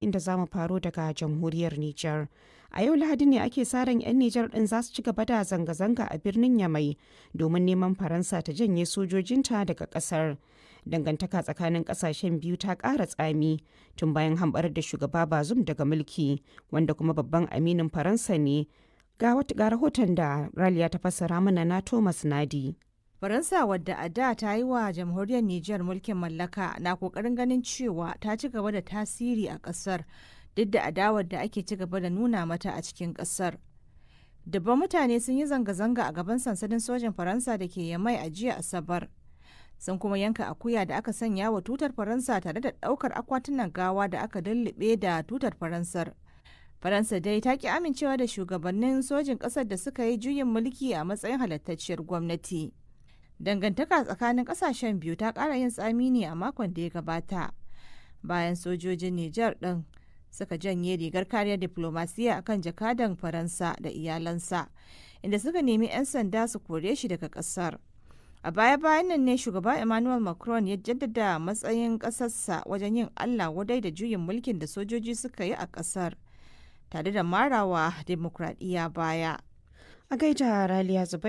inda za mu faro daga jamhuriyar Nijar. A yau Lahadi ne ake sa ran 'yan Nijar ɗin za su ci gaba da zanga-zanga a birnin Yamai domin neman Faransa ta janye sojojinta daga ƙasar. Dangantaka tsakanin ƙasashen biyu ta ƙara tsami tun bayan hamɓarar da shugaba Bazoum daga mulki, wanda kuma babban aminin Faransa ne. Ga rahoton da Raliya ta fassara mana na Thomas Nadi. Faransa, wadda a da ta yi wa jamhuriyar Nijar mulkin mallaka, na kokarin ganin cewa ta ci gaba da tasiri a kasar duk da adawar da ake ci gaba da nuna mata a cikin kasar. Dubban mutane sun yi zanga-zanga a gaban sansanin sojin Faransa da ke Yamai a jiya Asabar. Sun kuma yanka akuya da aka sanya wa tutar Faransa tare da ɗaukar akwatunan gawa da aka lullube da tutar Faransar. Faransa dai ta ki amincewa da shugabannin sojin ƙasar da suka yi juyin mulki a matsayin halattacciyar gwamnati. Dangantaka tsakanin kasashen biyu ta ƙara yin tsami ne a makon da ya gabata bayan sojojin Nijar ɗin suka janye rigar kariyar diplomasiya akan jakadan Faransa da iyalansa, inda suka nemi 'yan sanda su kore shi daga ƙasar. A baya-bayan nan ne shugaba Emmanuel Macron ya jaddada matsayin ƙasarsa wajen yin Allah wadai da juyin mulkin da sojoji suka yi a ƙasar, tare da marawa demokradiyya baya. A gaida Raliya Zubair.